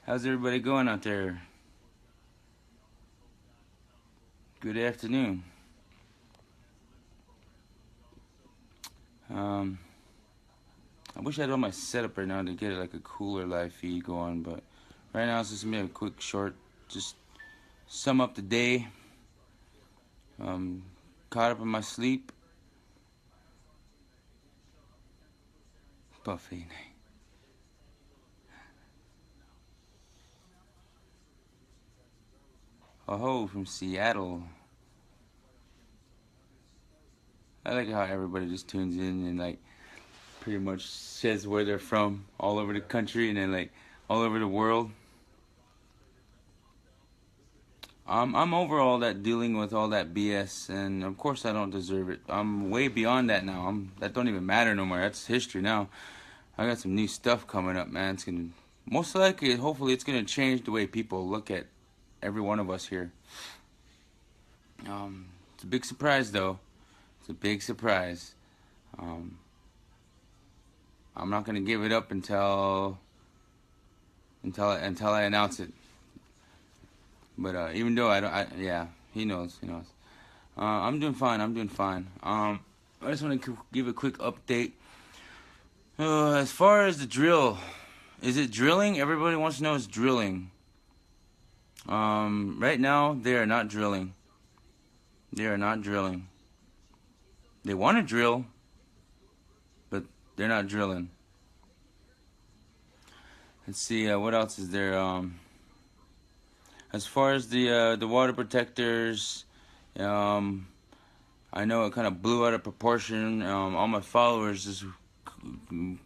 How's everybody going out there? Good afternoon. Um, I wish I had all my setup right now to get like a cooler live feed going, but right now it's just gonna be a quick, short, just sum up the day. Um, Caught up in my sleep. Buffet night. Oh, from Seattle. I like how everybody just tunes in and like pretty much says where they're from all over the country and then like all over the world. I'm over all that dealing with all that BS, and of course I don't deserve it. I'm way beyond that now. That don't even matter no more. That's history now. I got some new stuff coming up, man. It's gonna most likely, hopefully, it's gonna change the way people look at every one of us here. It's a big surprise, though. It's a big surprise. Um, I'm not gonna give it up until I announce it. But even though I don't, yeah, he knows, he knows. I'm doing fine. I'm doing fine. I just want to give a quick update. As far as the drill, is it drilling? Everybody wants to know it's drilling. Right now they are not drilling. They are not drilling. They want to drill, but they're not drilling. Let's see. What else is there? As far as the water protectors, I know it kind of blew out of proportion. All my followers just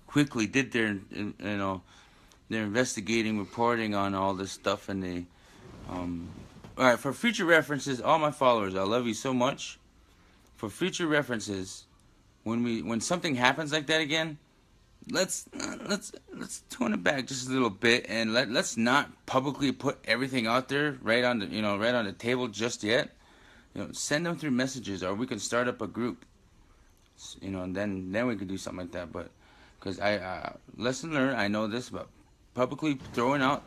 quickly did their investigating, reporting on all this stuff, and they. All right, for future references, all my followers, I love you so much. For future references, when something happens like that again, let's tone it back just a little bit, and let's not publicly put everything out there right on the table just yet. Send them through messages, or we can start up a group. And then we can do something like that. But because I lesson learned, I know this, but publicly throwing out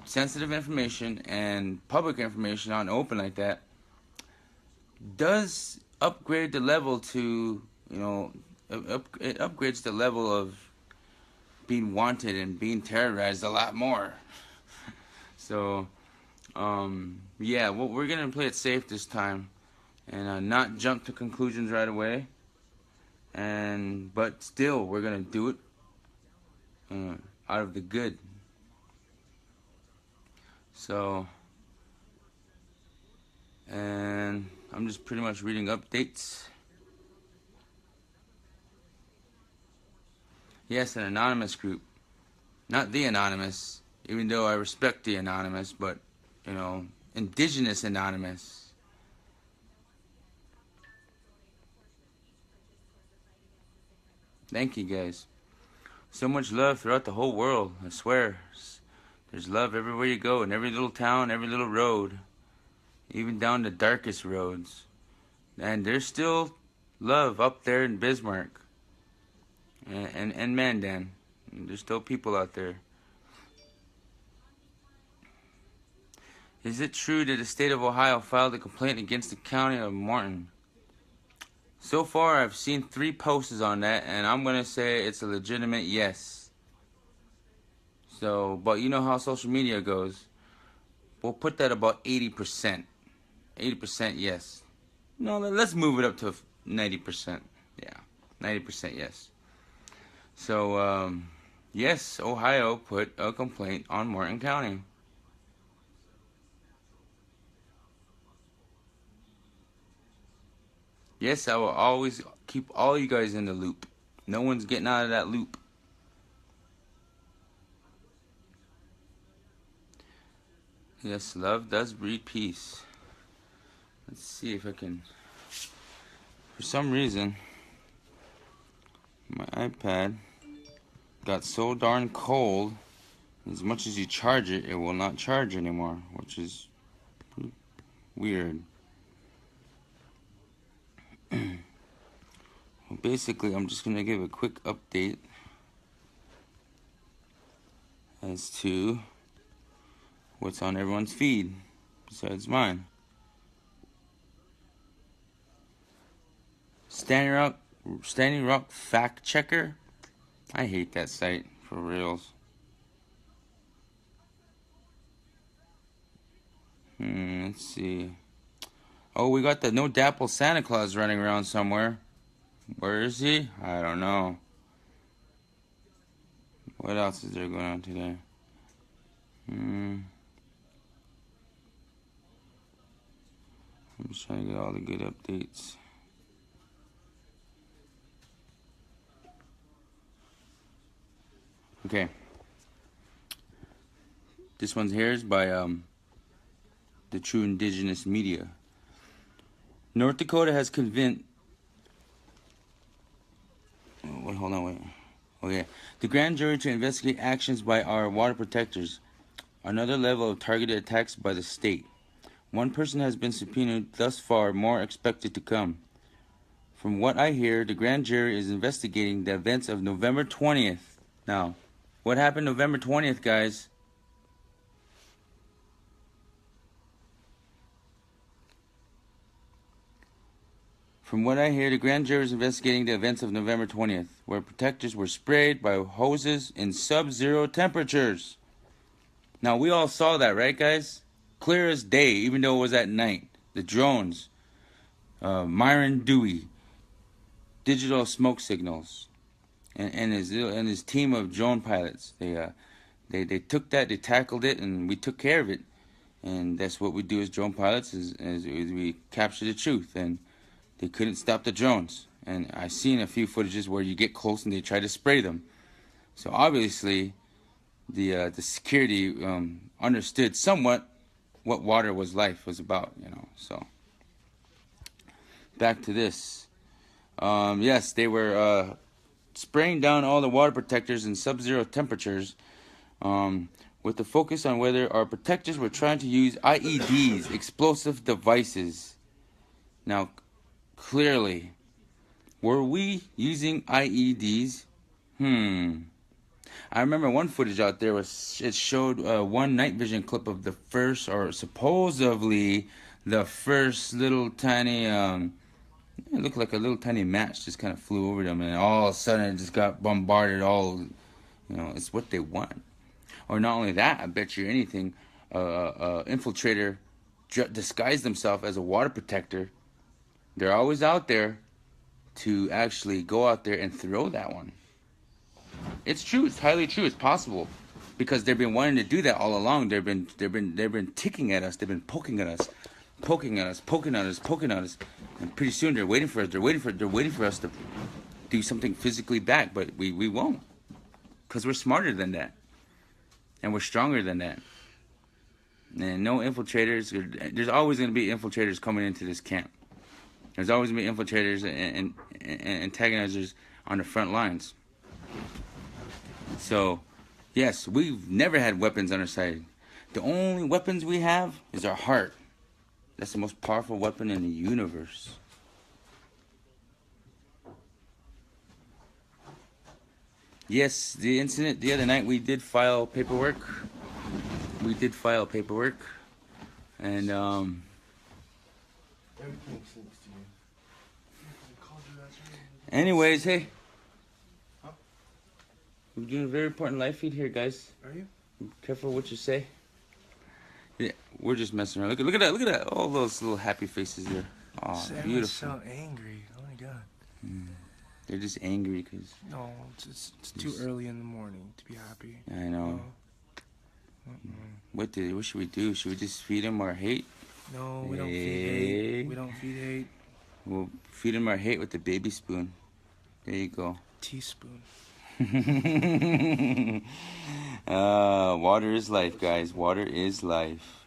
sensitive information and public information on open like that does upgrade the level to it upgrades the level of being wanted and being terrorized a lot more. So yeah, well, we're gonna play it safe this time and not jump to conclusions right away. But still, we're gonna do it out of the good. So, and I'm just pretty much reading updates. Yes, an anonymous group, not the anonymous. Even though I respect the anonymous, but indigenous anonymous. Thank you guys. So much love throughout the whole world. I swear. There's love everywhere you go, in every little town, every little road, even down the darkest roads. And there's still love up there in Bismarck and Mandan. There's still people out there. Is it true that the state of Ohio filed a complaint against the county of Morton? So far, I've seen 3 posts on that, and I'm going to say it's a legitimate yes. So, but you know how social media goes. We'll put that about 80%. 80% yes. No, let's move it up to 90%. Yeah, 90% yes. So, yes, Ohio put a complaint on Morton County. Yes, I will always keep all you guys in the loop. No one's getting out of that loop. Yes, love does breed peace. Let's see if I can. For some reason, my iPad got so darn cold. As much as you charge it, it will not charge anymore, which is weird. Well, basically, I'm just going to give a quick update as to what's on everyone's feed besides mine. Standing Rock Fact Checker. I hate that site for reals. Let's see. Oh, we got the NoDAPL Santa Claus running around somewhere. Where is he? I don't know. What else is there going on today? I'm just trying to get all the good updates. Okay. This one's here is by the True Indigenous Media. North Dakota has convinced. Oh, wait, hold on, wait. Okay. The grand jury to investigate actions by our water protectors. Another level of targeted attacks by the state. One person has been subpoenaed thus far, more expected to come. From what I hear, the grand jury is investigating the events of November 20th. Now, what happened November 20th, guys? From what I hear, the grand jury is investigating the events of November 20th, where protectors were sprayed by hoses in sub-zero temperatures. Now, we all saw that, right, guys? Clear as day, even though it was at night. The drones, Myron Dewey, digital smoke signals, and his team of drone pilots. They took that, they tackled it, and we took care of it. And that's what we do as drone pilots, is we capture the truth. And they couldn't stop the drones. And I've seen a few footages where you get close and they try to spray them. So obviously, the security understood somewhat what water was about, you know. So back to this. Yes, they were spraying down all the water protectors in sub-zero temperatures, with the focus on whether our protectors were trying to use IEDs, explosive devices. Now, clearly, were we using IEDs? I remember one footage out there it showed one night vision clip of the first, or supposedly the first little tiny, it looked like a little tiny match just kind of flew over them, and all of a sudden it just got bombarded. It's what they want. Or not only that, I bet you anything, infiltrator disguised themselves as a water protector. They're always out there to actually go out there and throw that one. It's true. It's highly true. It's possible, because they've been wanting to do that all along. They've been ticking at us. They've been poking at us, poking at us, and pretty soon they're waiting for us. They're waiting for us to do something physically back, but we won't, because we're smarter than that, and we're stronger than that. And no infiltrators. There's always going to be infiltrators coming into this camp. There's always going to be infiltrators and antagonizers on the front lines. So, yes, we've never had weapons on our side. The only weapons we have is our heart. That's the most powerful weapon in the universe. Yes, the incident the other night, we did file paperwork. And, anyways, hey. We're doing a very important live feed here, guys. Are you? Be careful what you say. Yeah, we're just messing around. Look at that! All those little happy faces there. Oh, Sam beautiful. is so angry. Oh my god. They're just angry because. No, it's too early in the morning to be happy. I know. What should we do? Should we just feed them our hate? No, we don't feed hate. We don't feed hate. We'll feed them our hate with the baby spoon. There you go. Teaspoon. Water is life, guys. Water is life.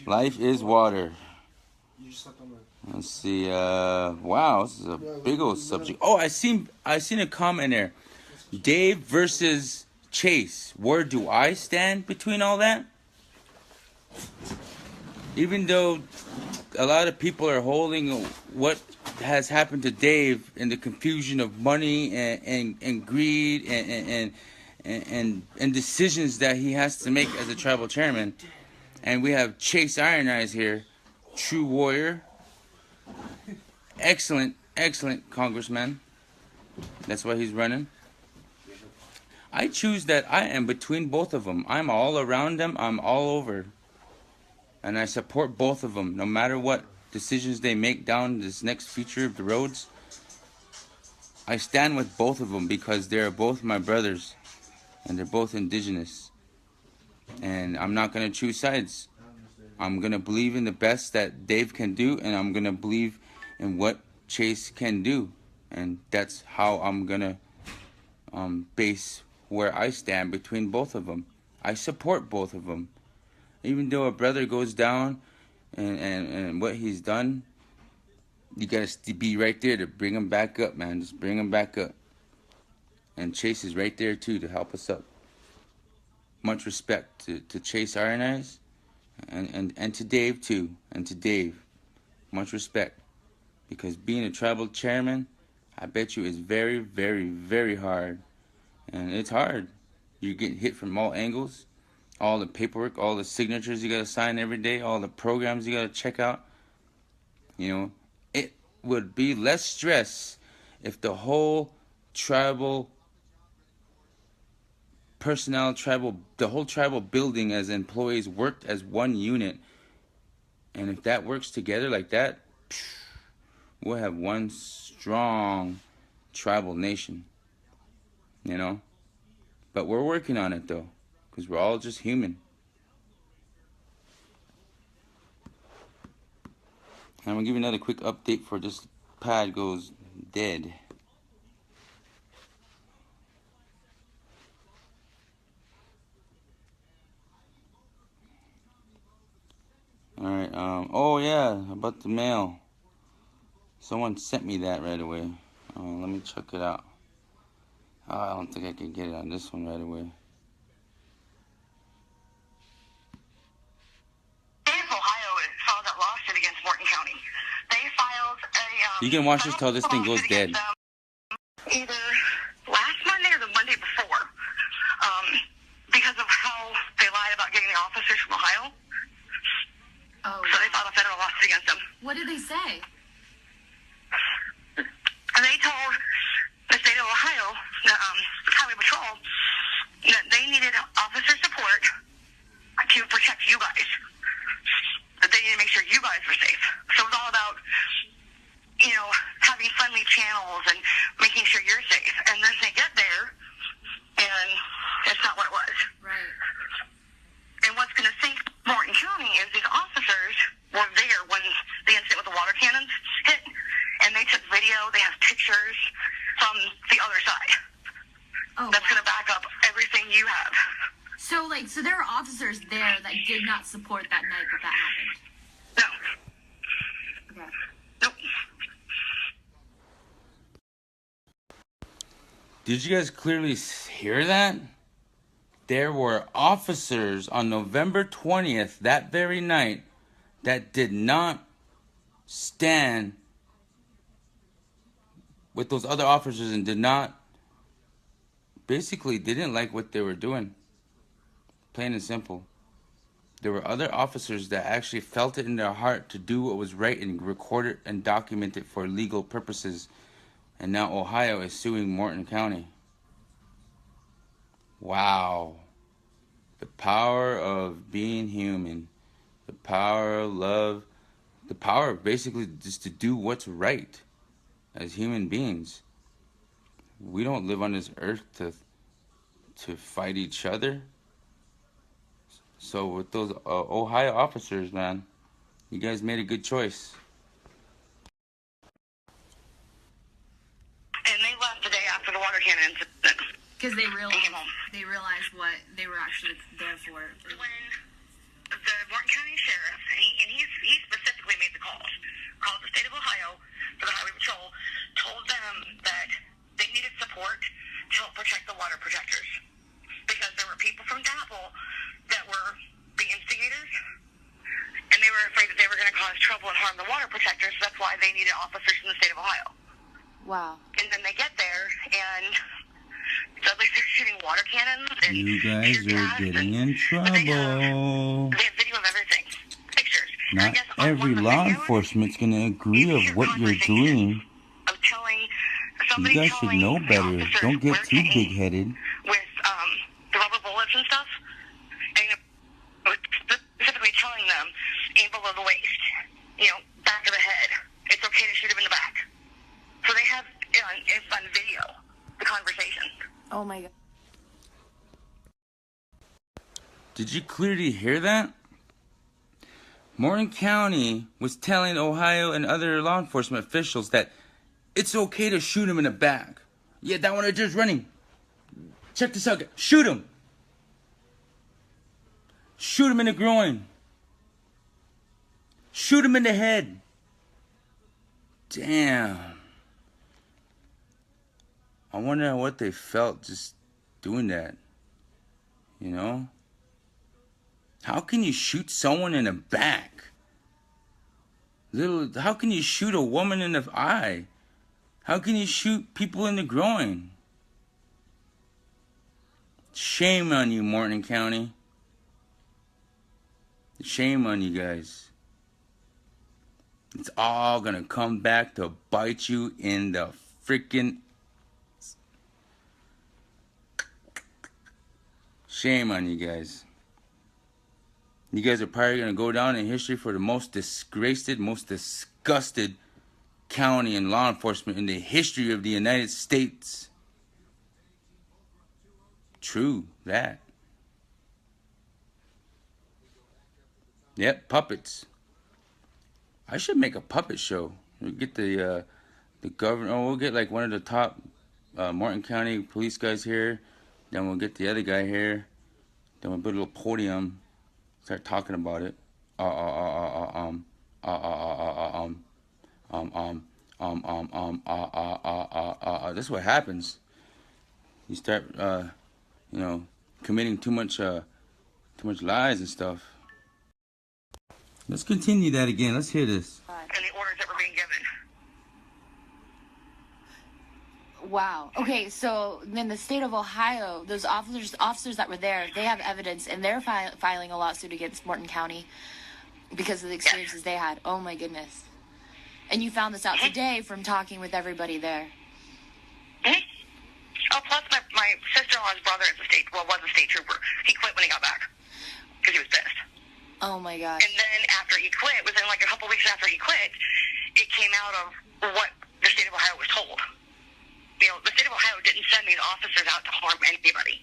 Life is water. Let's see. Wow, this is a big old subject. Oh, I seen a comment there. Dave versus Chase. Where do I stand between all that? Even though a lot of people are holding what has happened to Dave in the confusion of money and greed and decisions that he has to make as a tribal chairman, And we have Chase Iron Eyes here, true warrior. Excellent, excellent congressman. That's why he's running. I choose that I am between both of them. I'm all around them. I'm all over. And I support both of them, no matter what decisions they make down this next future of the roads. I stand with both of them because they're both my brothers. And they're both indigenous. And I'm not going to choose sides. I'm going to believe in the best that Dave can do. And I'm going to believe in what Chase can do. And that's how I'm going to base where I stand between both of them. I support both of them. Even though a brother goes down and what he's done, you got to be right there to bring him back up, man. Just bring him back up. And Chase is right there, too, to help us up. Much respect to Chase Iron Eyes and to Dave, too. And to Dave. Much respect. Because being a tribal chairman, I bet you is very, very, very hard. And it's hard. You're getting hit from all angles. All the paperwork, all the signatures you got to sign every day, all the programs you got to check out. You know, it would be less stress if the whole tribal personnel, the whole tribal building as employees worked as one unit. And if that works together like that, we'll have one strong tribal nation. You know? But we're working on it, though. Because we're all just human. I'm going to give you another quick update for this pad goes dead. Alright, oh yeah, about the mail. Someone sent me that right away. Let me check it out. I don't think I can get it on this one right away. You can watch this till this thing goes dead. Either last Monday or the Monday before, because of how they lied about getting the officers from Ohio. Oh. So they filed a federal lawsuit against them. What did they say? And they told the state of Ohio, the Highway Patrol, that they needed officer support to protect you guys. That they needed to make sure you guys were safe. So it was all about, you know, having friendly channels and making sure you're safe. And then they get there, and it's not what it was. Right. And what's going to sink Morton County is these officers were there when the incident with the water cannons hit, and they took video, they have pictures from the other side. Oh, that's going to back up everything you have. So there were officers there that did not support that night that happened? No. Okay. Nope. Did you guys clearly hear that? There were officers on November 20th, that very night, that did not stand with those other officers and basically didn't like what they were doing. Plain and simple. There were other officers that actually felt it in their heart to do what was right and record it and document it for legal purposes. And now Ohio is suing Morton County. Wow. The power of being human. The power of love. The power of basically just to do what's right as human beings. We don't live on this earth to fight each other. So with those Ohio officers, man, you guys made a good choice. And they left the day after the water cannon incident. Because they realized what they were actually there for. When the Morton County Sheriff, and he specifically made the called the state of Ohio for the Highway Patrol, told them that they needed support to help protect the water protectors. Because there were people from NoDAPL that were the instigators, and they were afraid that they were going to cause trouble and harm the water protectors. So that's why they needed officers from the state of Ohio. Wow. And then they get there, and suddenly they're shooting water cannons. And you guys are getting in trouble. They have video of every Not every law enforcement's going to agree of what you're doing. You guys should know better. Don't get too big-headed. With the rubber bullets and stuff, and specifically telling them aim below the waist, back of the head. It's okay to shoot him in the back. So they have it's on video, the conversation. Oh my God. Did you clearly hear that? Morton County was telling Ohio and other law enforcement officials that it's okay to shoot him in the back. Yeah, that one is just running. Check this out. Shoot him. Shoot him in the groin. Shoot him in the head. Damn. I wonder what they felt just doing that. You know? How can you shoot someone in the back? How can you shoot a woman in the eye? How can you shoot people in the groin? Shame on you, Morton County. Shame on you guys. It's all gonna come back to bite you in the freaking... Shame on you guys. You guys are probably going to go down in history for the most disgraced, most disgusted county and law enforcement in the history of the United States. True, that. Yep, puppets. I should make a puppet show. We'll get the governor, we'll get like one of the top Morton County police guys here. Then we'll get the other guy here. Then we'll put a little podium. Start talking about it. This is what happens. You start, committing too much lies and stuff. Let's continue that again. Let's hear this. And the orders that were being given. Wow. Okay, so in the state of Ohio, those officers that were there, they have evidence, and they're filing a lawsuit against Morton County because of the experiences they had. Oh my goodness. And you found this out today from talking with everybody there. Oh, plus my sister-in-law's brother was a state trooper. He quit when he got back because he was pissed. Oh my God. And then after he quit, within like a couple weeks after he quit, it came out of what the state of Ohio was told. The state of Ohio didn't send these officers out to harm anybody.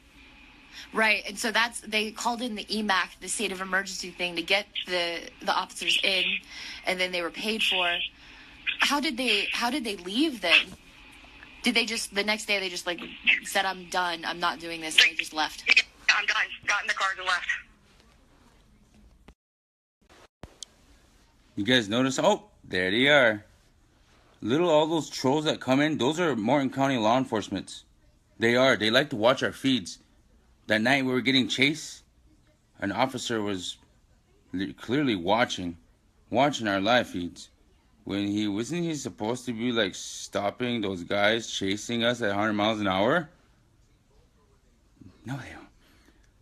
Right, and so they called in the EMAC, the state of emergency thing, to get the officers in, and then they were paid for. How did they leave then? Did they just, the next day they just like said, I'm done, I'm not doing this, and they just left? Yeah, I'm done. Got in the cars and left. You guys notice? Oh, there they are. All those trolls that come in, those are Morton County law enforcement. They are. They like to watch our feeds. That night we were getting chased, an officer was clearly watching our live feeds. When wasn't he supposed to be like stopping those guys chasing us at 100 miles an hour? No, they don't.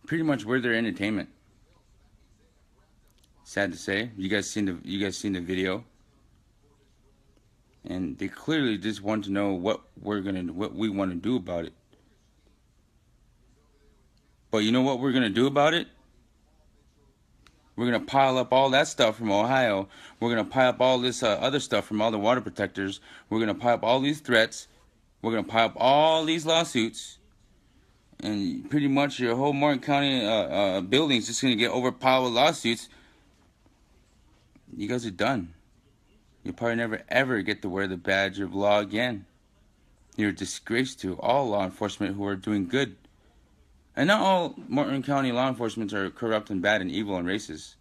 Pretty much we're their entertainment. Sad to say. You guys seen the video? And they clearly just want to know what we want to do about it. But you know what we're gonna do about it? We're gonna pile up all that stuff from Ohio. We're gonna pile up all this other stuff from all the water protectors. We're gonna pile up all these threats. We're gonna pile up all these lawsuits. And pretty much your whole Morton County building's just gonna get overpowered with lawsuits. You guys are done. You'll probably never ever get to wear the badge of law again. You're a disgrace to all law enforcement who are doing good. And not all Morton County law enforcement are corrupt and bad and evil and racist.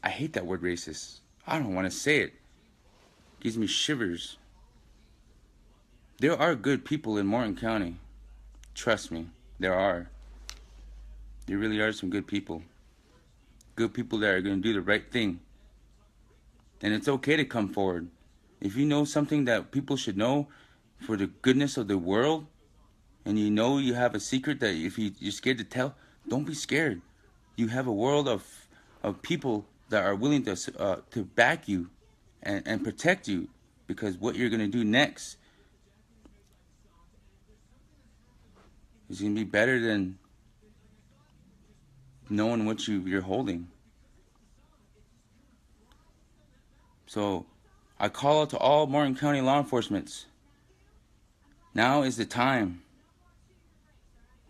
I hate that word racist. I don't want to say it. It gives me shivers. There are good people in Morton County. Trust me, there are. There really are some good people. Good people that are going to do the right thing. And it's okay to come forward. If you know something that people should know for the goodness of the world, and you know you have a secret that if you're scared to tell, don't be scared. You have a world of people that are willing to back you and protect you, because what you're going to do next is going to be better than knowing what you're holding. So I call out to all Martin County law enforcement. Now is the time.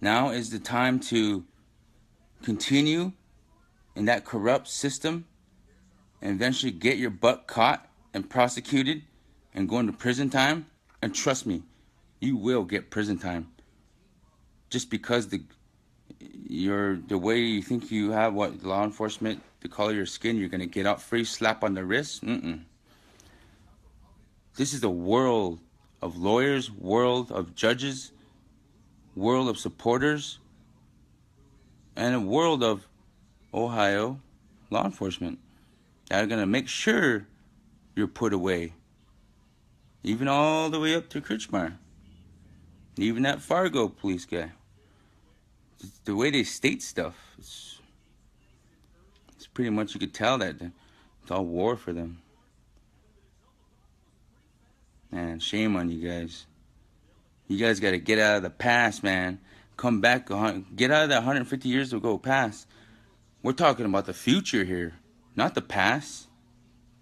Now is the time to continue in that corrupt system and eventually get your butt caught and prosecuted and go into prison time. And trust me, you will get prison time. Just because the way you think you have law enforcement, the color of your skin, you're gonna get out free, slap on the wrist. This is a world of lawyers, world of judges, world of supporters, and a world of Ohio law enforcement that are gonna make sure you're put away, even all the way up to Kretschmar, even that Fargo police guy. The way they state stuff, it's pretty much, you could tell that it's all war for them. Man, shame on you guys. You guys got to get out of the past, man. Come back, get out of that 150 years ago past. We're talking about the future here, not the past.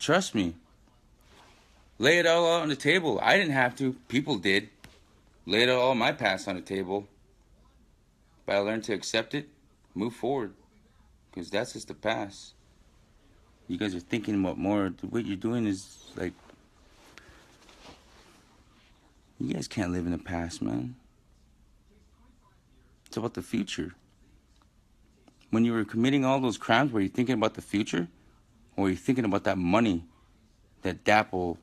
Trust me. Lay it all out on the table. I didn't have to. People did. Laid all my past on the table. But I learned to accept it, move forward. Because that's just the past. You guys are thinking about more. What you're doing is like, you guys can't live in the past, man. It's about the future. When you were committing all those crimes, were you thinking about the future? Or were you thinking about that money that NoDAPL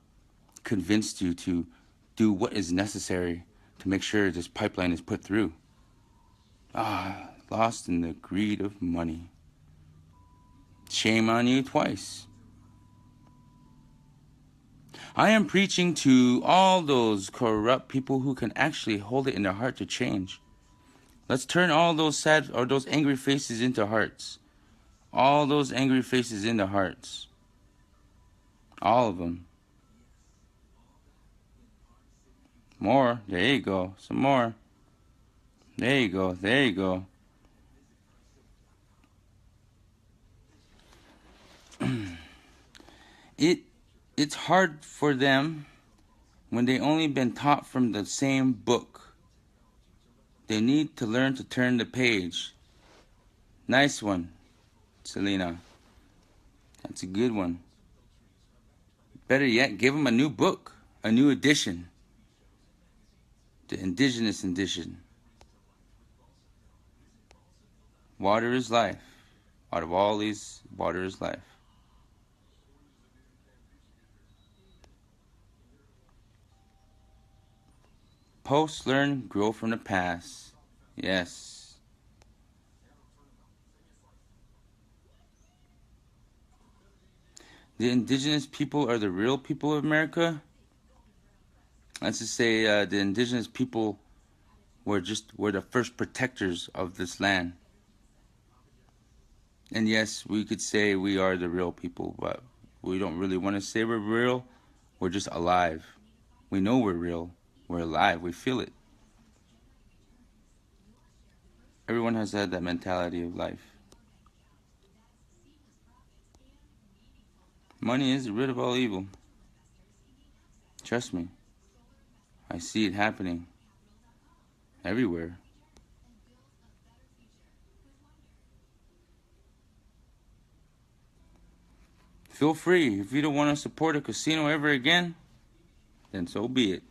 convinced you to do what is necessary to make sure this pipeline is put through? Lost in the greed of money. Shame on you twice. I am preaching to all those corrupt people who can actually hold it in their heart to change. Let's turn all those sad or those angry faces into hearts. All those angry faces into hearts. All of them. More. There you go. Some more. There you go. There you go. It's hard for them when they only been taught from the same book. They need to learn to turn the page. Nice one, Selena. That's a good one. Better yet, give them a new book, a new edition. The Indigenous edition. Water is life. Out of all these, water is life. Post, learn, grow from the past. Yes. The indigenous people are the real people of America. Let's just say the indigenous people were the first protectors of this land. And yes, we could say we are the real people, but we don't really want to say we're real. We're just alive. We know we're real. We're alive. We feel it. Everyone has had that mentality of life. Money is the root of all evil. Trust me. I see it happening everywhere. Feel free. If you don't want to support a casino ever again, then so be it.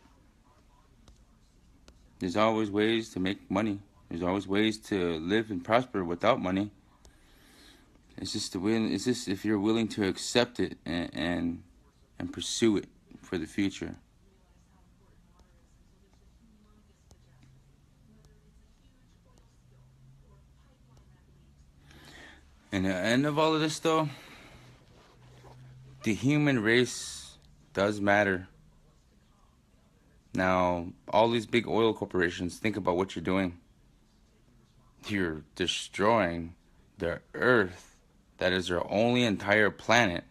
There's always ways to make money. There's always ways to live and prosper without money. It's just if you're willing to accept it and pursue it for the future. And the end of all of this, though, the human race does matter. Now, all these big oil corporations, think about what you're doing. You're destroying the earth that is our only entire planet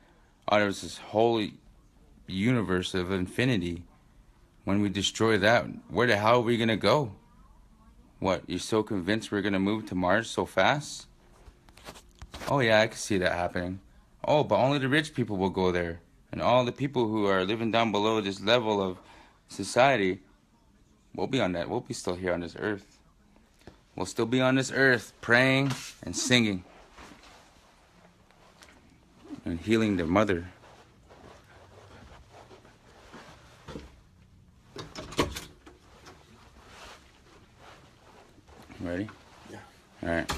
out of this whole universe of infinity, when we destroy that, where the hell are we going to go? What, you're so convinced we're going to move to Mars so fast? Oh yeah, I can see that happening. Oh, but only the rich people will go there. And all the people who are living down below this level of society, we'll be on that. We'll be still here on this earth. We'll still be on this earth praying and singing and healing their mother. Ready? Yeah. All right.